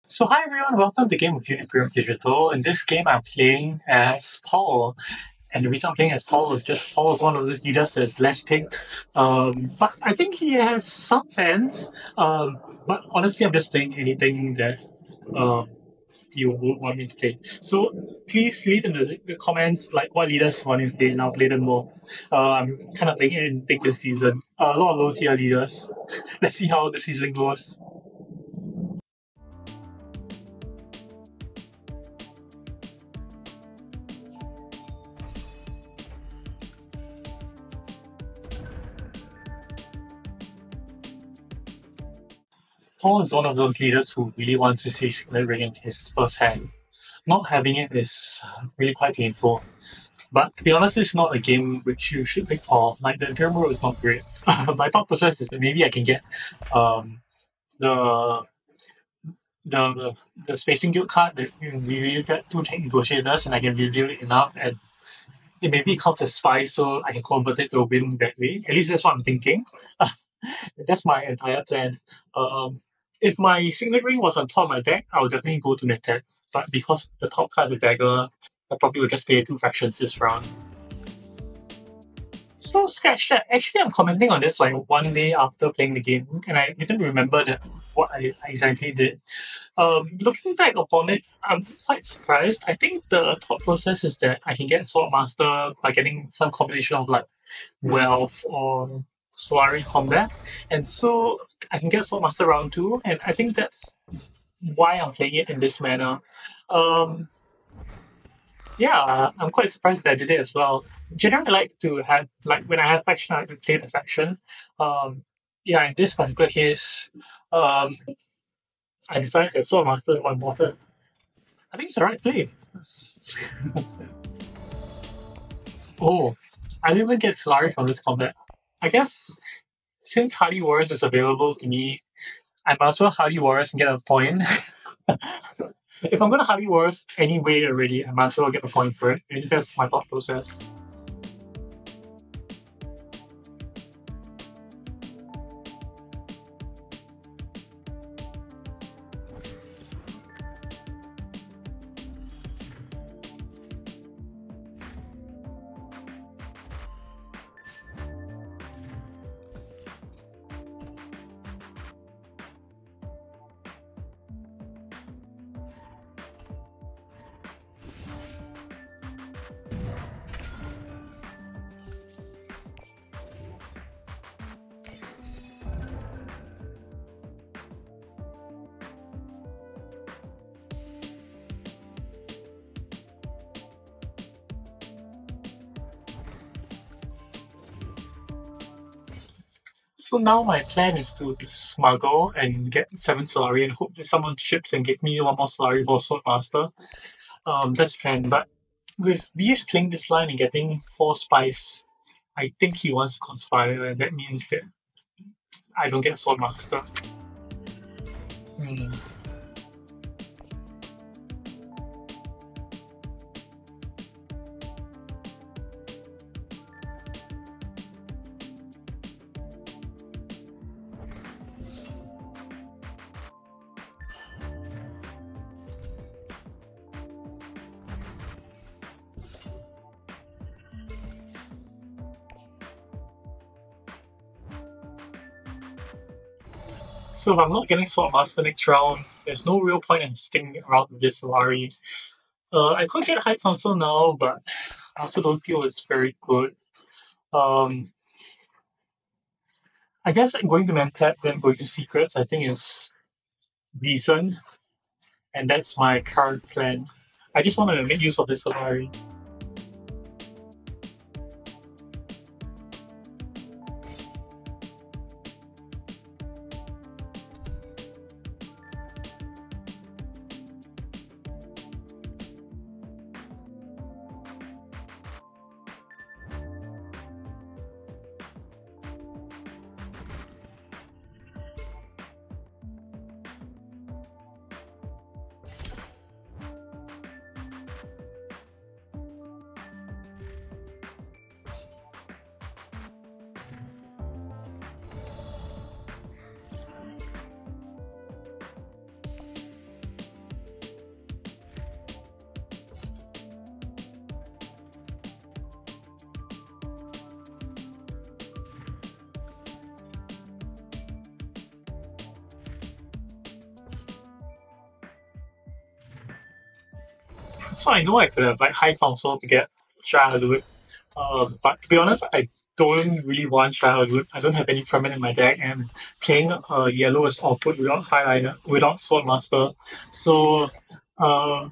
So hi everyone, welcome to Game of Dune Imperium Digital. In this game, I'm playing as Paul, and the reason I'm playing as Paul is just Paul is one of those leaders that's less picked. But I think he has some fans. But honestly, I'm just playing anything that um you would want me to play. So please leave in the comments like what leaders you want me to play, and I'll play them more. I'm kind of playing it in thick this season. A lot of low tier leaders. Let's see how the season goes. Paul is one of those leaders who really wants to see Signet Ring in his first hand. Not having it is really quite painful. But to be honest, it's not a game which you should pick Paul. Like the Imperial World is not great. My thought process is that maybe I can get um, the the spacing guild card that you get two tech negotiators and I can reveal it enough and it maybe counts as spice so I can convert it to a win that way. At least that's what I'm thinking. That's my entire plan. If my signet ring was on top of my deck, I would definitely go to attack. But because the top card is a dagger, I probably would just play two factions this round. So scratch that. Actually, I'm commenting on this like one day after playing the game, and I didn't remember that what I exactly did. Looking back upon it, I'm quite surprised. I think the thought process is that I can get swordmaster by getting some combination of like wealth or Solari combat. And so I can get Swordmaster round two, and I think that's why I'm playing it in this manner. Um, yeah, I'm quite surprised that I did it as well. Generally, I like to have, like, when I have faction, I like to play the faction. Um, yeah, in this particular case, um, I decided that Swordmaster is more important. I think it's the right play. Oh, I didn't even get Solari from this combat. I guess since Hardy Warriors is available to me, I might as well Hardy Warriors and get a point. If I'm gonna Hardy Warriors anyway already, I might as well get a point for it. At least that's my thought process. So now my plan is to smuggle and get 7 Solari and hope that someone ships and give me one more Solari for Swordmaster. That's the plan. But with Beast playing this line and getting 4 spice, I think he wants to conspire, and that means that I don't get Swordmaster. Hmm. So if I'm not getting Swordmaster next round, there's no real point in sticking around with this Solari. I could get High Council now, but I also don't feel it's very good. Um, I guess going to Memcat, then going to Secrets, I think is decent, and that's my current plan. I just want to make use of this Solari. So I know I could have like high council to get Shahadud. But to be honest, I don't really want Shahadud. I don't have any Ferment in my deck, and playing yellow is awkward without Highliner, without Swordmaster. So, uh,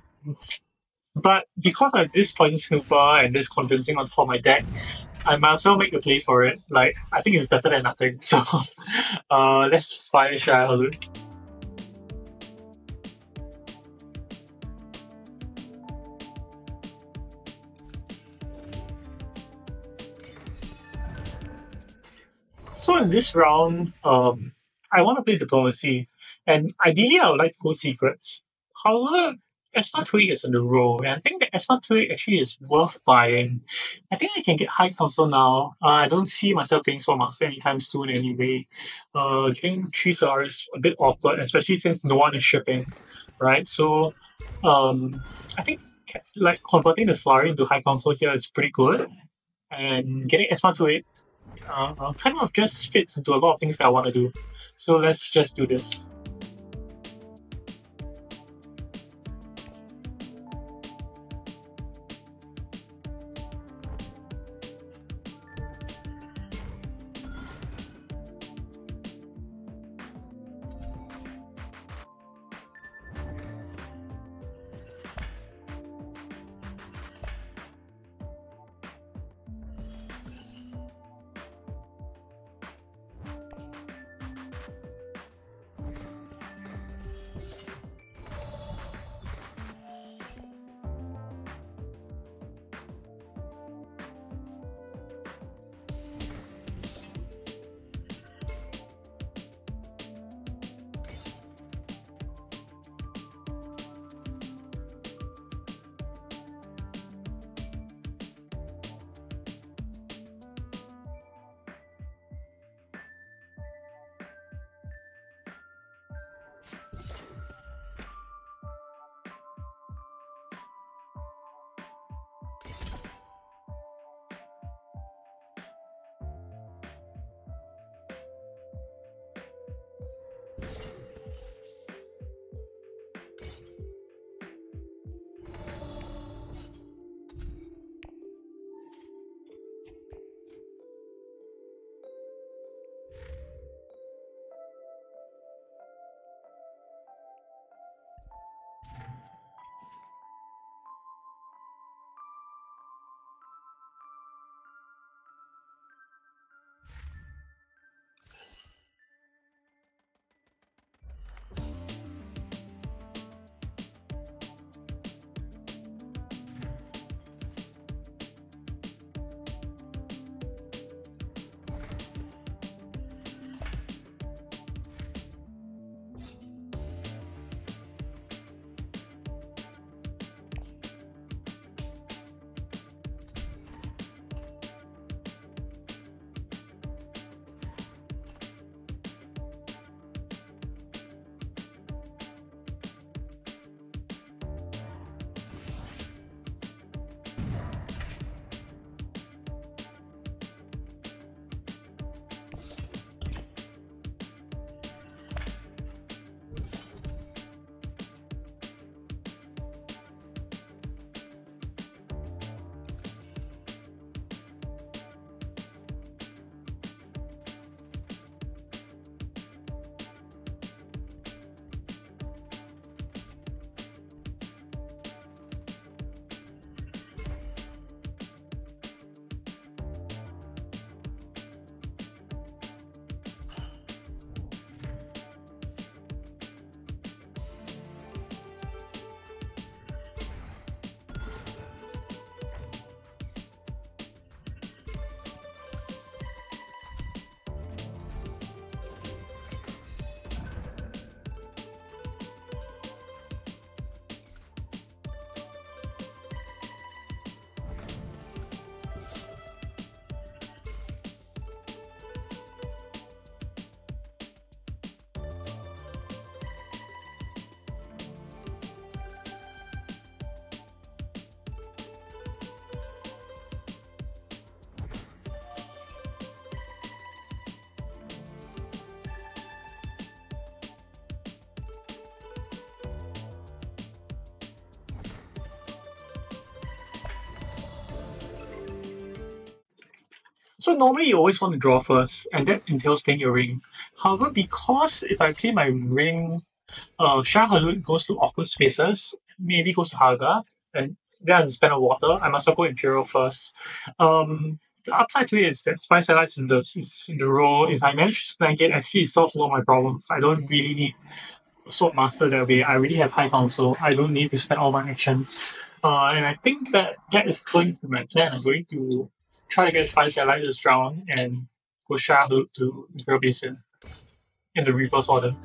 but because I have this Poison Snooper and this Convincing on top of my deck, I might as well make the play for it. Like, I think it's better than nothing. So, let's just fire Shahadud. So in this round, I want to play diplomacy, and ideally I would like to go secrets. However, Esma Tui is in the row, and I think that Esma Tui actually is worth buying. I think I can get High Council now. I don't see myself getting Soul Master anytime soon anyway. Getting 3 stars is a bit awkward, especially since no one is shipping, right? So, I think like converting the Solari into High Council here is pretty good, and getting Esma Tui kind of just fits into a lot of things that I want to do. So let's just do this. So normally you always want to draw first, and that entails playing your ring. However, because if I play my ring, Shah Halud goes to awkward spaces, maybe goes to Haga, and then has to spend a water. I must well go Imperial first. The upside to it is that Spice Allies is in the row. If I manage to snag it, actually it solves a lot of my problems. I don't really need swordmaster that way. I already have high council. I don't need to spend all my actions. And I think that is going to be my plan. I'm going to try to get Spice Allies this round and go Shah Halud to Imperial Basin in the reverse order.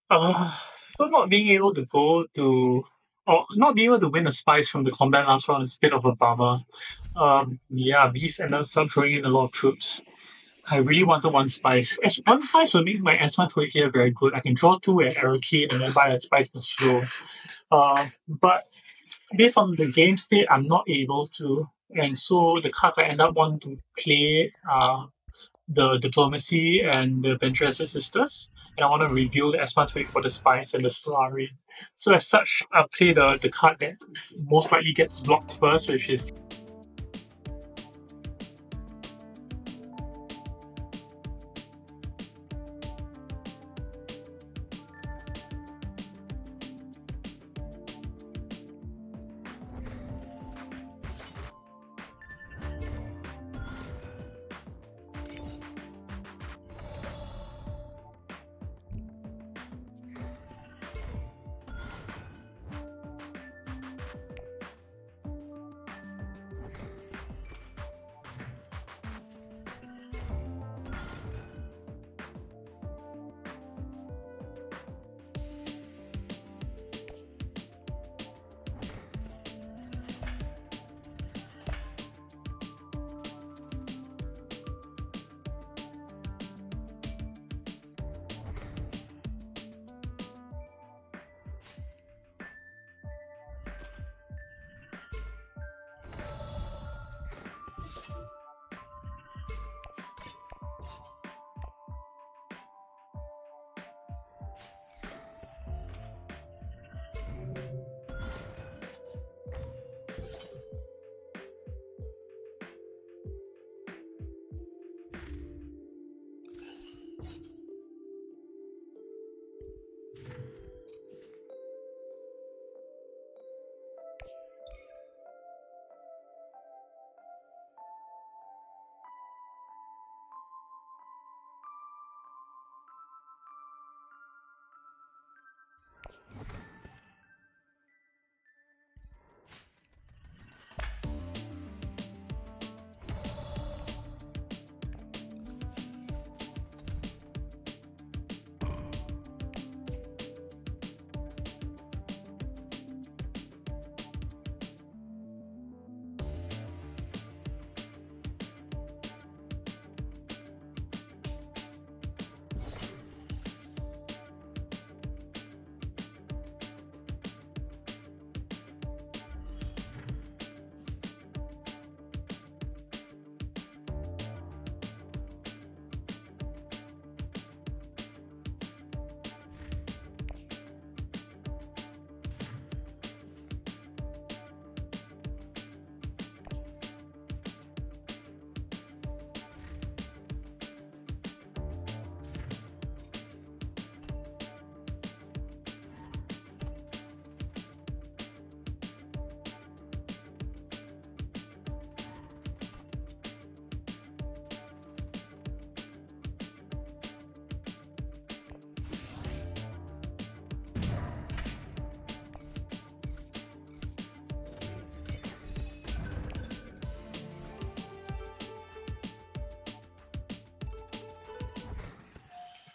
Uh, so not being able to go to, or not being able to win a spice from the combat last round is a bit of a bummer. Yeah, Beast ended up throwing in a lot of troops. I really wanted one spice. One spice would make my Asma Twig here very good. I can draw two at Arrowkey and then buy a spice with slow. But based on the game state, I'm not able to. And so the cards I end up wanting to play are the Diplomacy and the Venturous Sisters. And I want to review the Asma Twig for the Spice and the Solari. So as such, I'll play the card that most likely gets blocked first, which is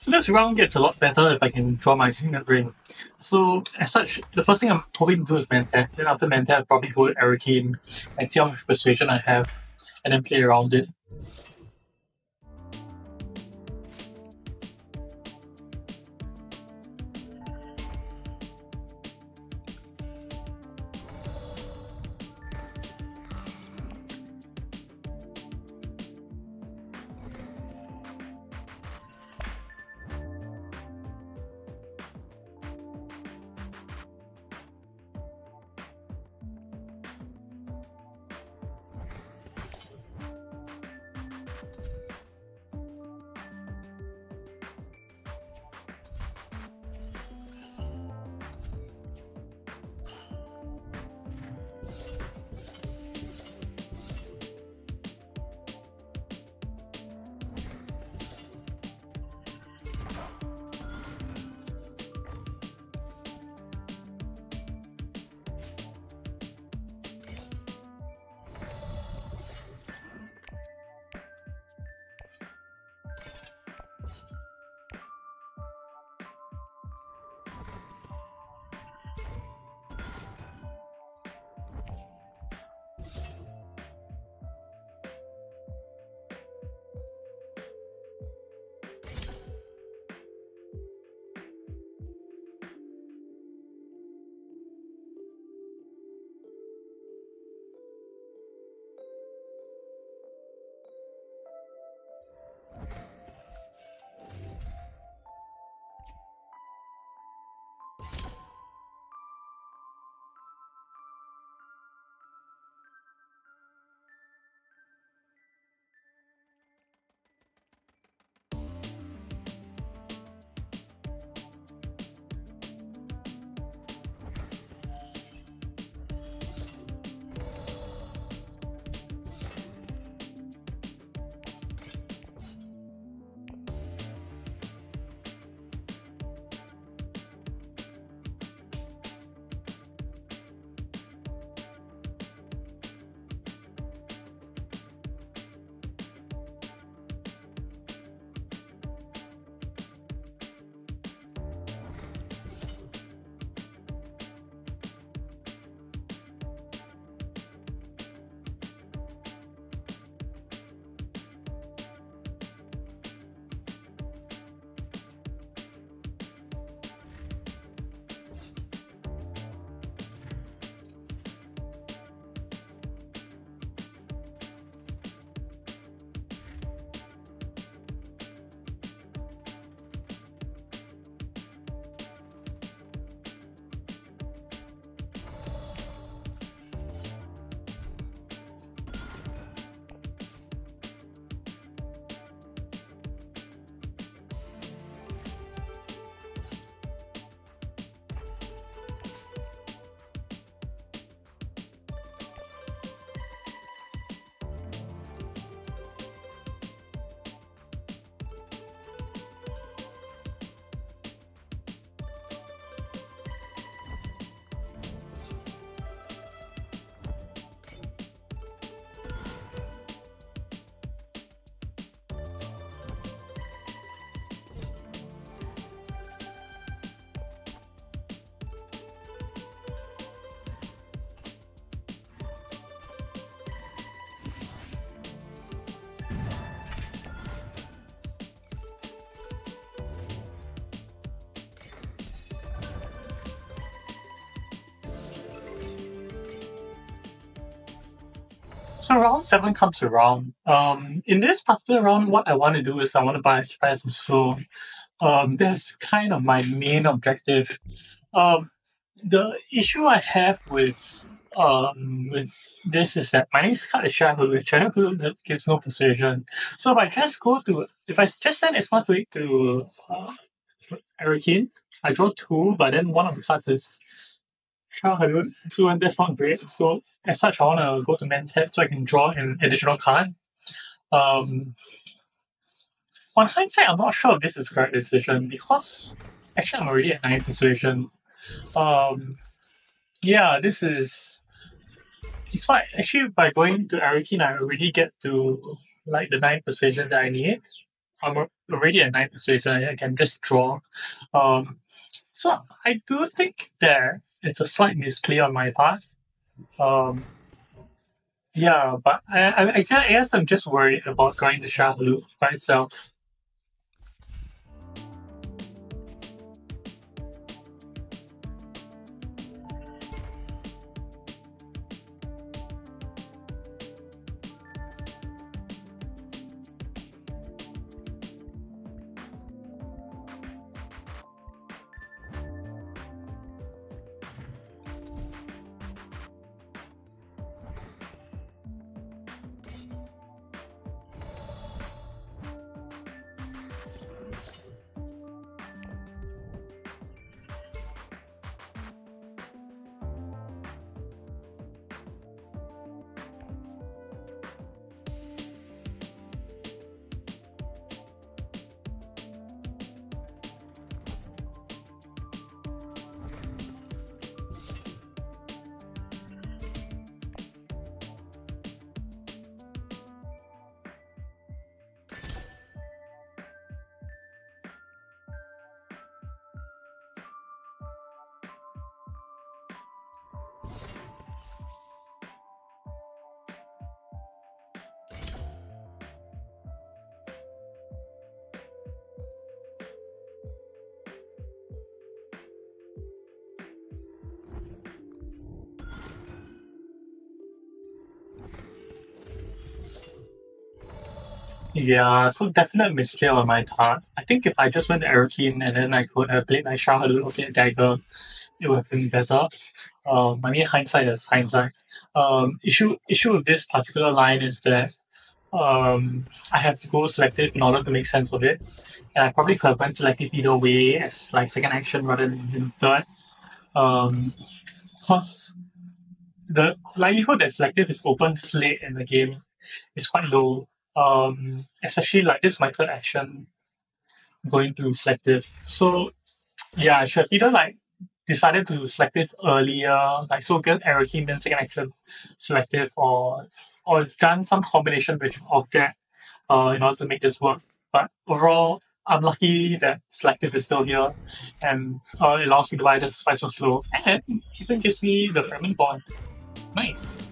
So this round gets a lot better if I can draw my signet ring. So as such, the first thing I'm hoping to do is Mentat. Then after Mentat, I'll probably go to Arakeen and see how much persuasion I have, and then play around it. So round seven comes around. In this particular round, what I want to do is I want to buy Express and Slow. That's kind of my main objective. Um, the issue I have with this is that my next card is Shadow that gives no persuasion. So if I just send Esma to Arakin, I draw two, but then one of the cards is Shadow, so that's not great. So as such, I want to go to Mentat so I can draw an additional card. Um, on hindsight, I'm not sure if this is the correct decision because actually I'm already at 9 persuasion. Um, yeah, this is it's fine. Actually, by going to Arakin, I already get to like the 9 persuasion that I need. already at 9 persuasion. I can just draw. Um, so I do think that it's a slight misplay on my part. Um, yeah, but I guess I'm just worried about drawing the sharp loop by itself. Yeah, so definite misplay on my part. I think if I just went to Aerokin and then I could have played my Shah a little bit dagger, it would have been better. I mean, hindsight is hindsight. Issue with this particular line is that I have to go selective in order to make sense of it. And I probably could have went selective either way as like second action rather than in third. Um, because the likelihood that selective is open this late in the game is quite low. Especially like this is my third action going to selective. So yeah, I should have either like decided to selective earlier, like so get arrow key then second action selective or done some combination of that in order to make this work. But overall, I'm lucky that selective is still here and it allows me to buy this spice more slow and even gives me the fragment bond. Nice.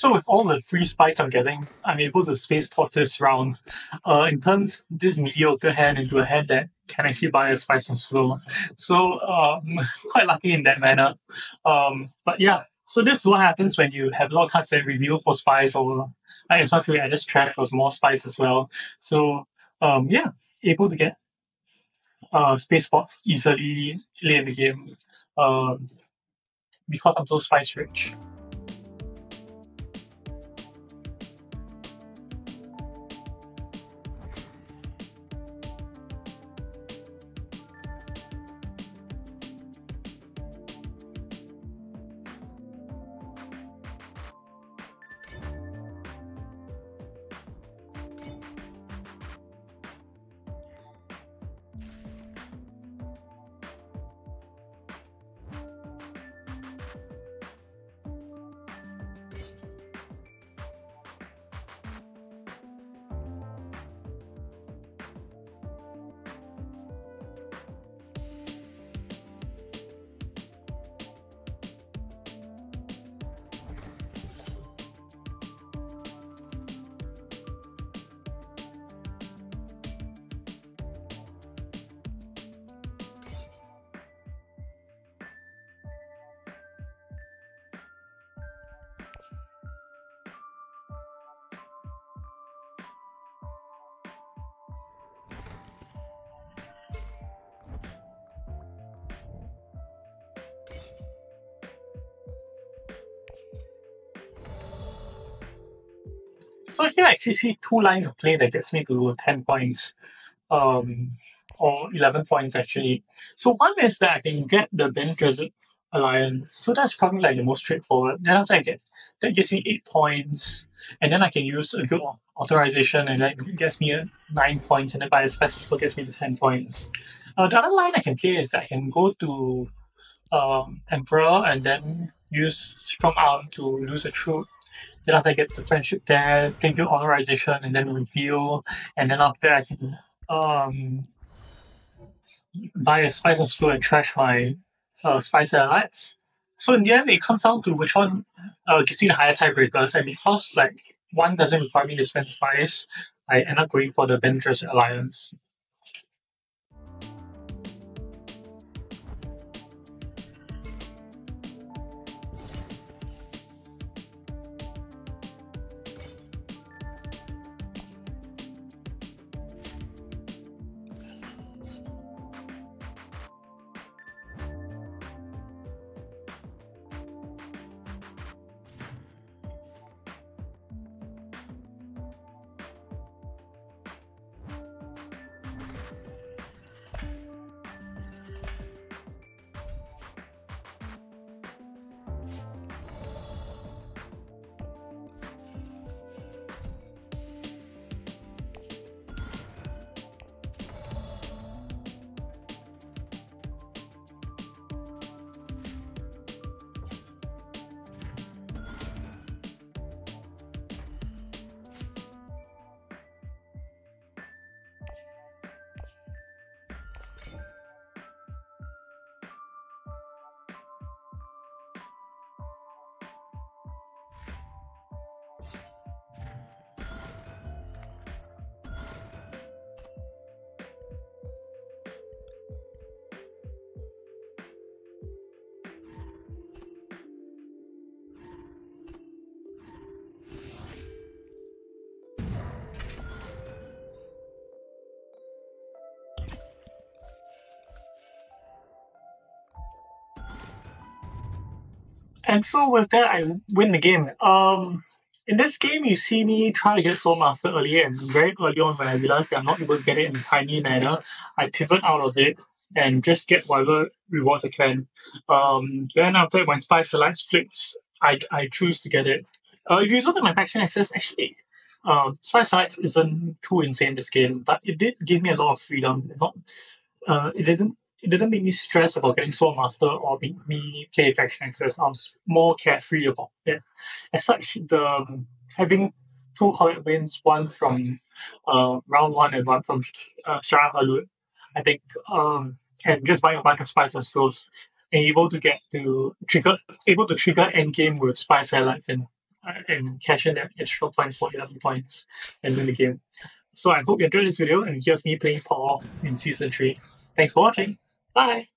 So with all the free spice I'm getting, I'm able to space pot this round. And turns this mediocre hand into a hand that can actually buy a spice on slow. So quite lucky in that manner. But yeah, so this is what happens when you have a lot of cards that reveal for spice, or like it's not to add this trash for more spice as well. So yeah, able to get space pots easily late in the game. Um, because I'm so spice rich. So here I actually see two lines of play that gets me to 10 points, um, or 11 points actually. So one is that I can get the Ben Desert Alliance. So that's probably like the most straightforward. Then after I get, that gives me 8 points. And then I can use a good authorization and that gets me 9 points. And then by a special gets me to 10 points. The other line I can play is that I can go to Emperor and then use Strong Arm to lose a troop. Then after I get the friendship there, can get authorization and then reveal, and then after that I can um, buy a spice of slow and trash my spice allies. So in the end, it comes down to which one gives me the higher tiebreakers, and because like one doesn't require me to spend spice, I end up going for the Avengers Alliance. And so with that, I win the game. In this game, you see me try to get swordmaster early, and very early on when I realized that I'm not able to get it in a timely manner, I pivot out of it and just get whatever rewards I can. Then after when Spy Selects flips, I choose to get it. If you look at my faction access, actually, Spy Selects isn't too insane this game, but it did give me a lot of freedom. Not it didn't make me stress about getting Soul Master or make me play faction access. I was more carefree about it. As such, the having two combat wins, one from round one and one from Shara Halud, I think, and just buying a bunch of spice and souls, and able to trigger end game with spice highlights and and cash in that extra point for 11 points and win the game. So I hope you enjoyed this video and here's me playing Paul in Season 3. Thanks for watching. Bye!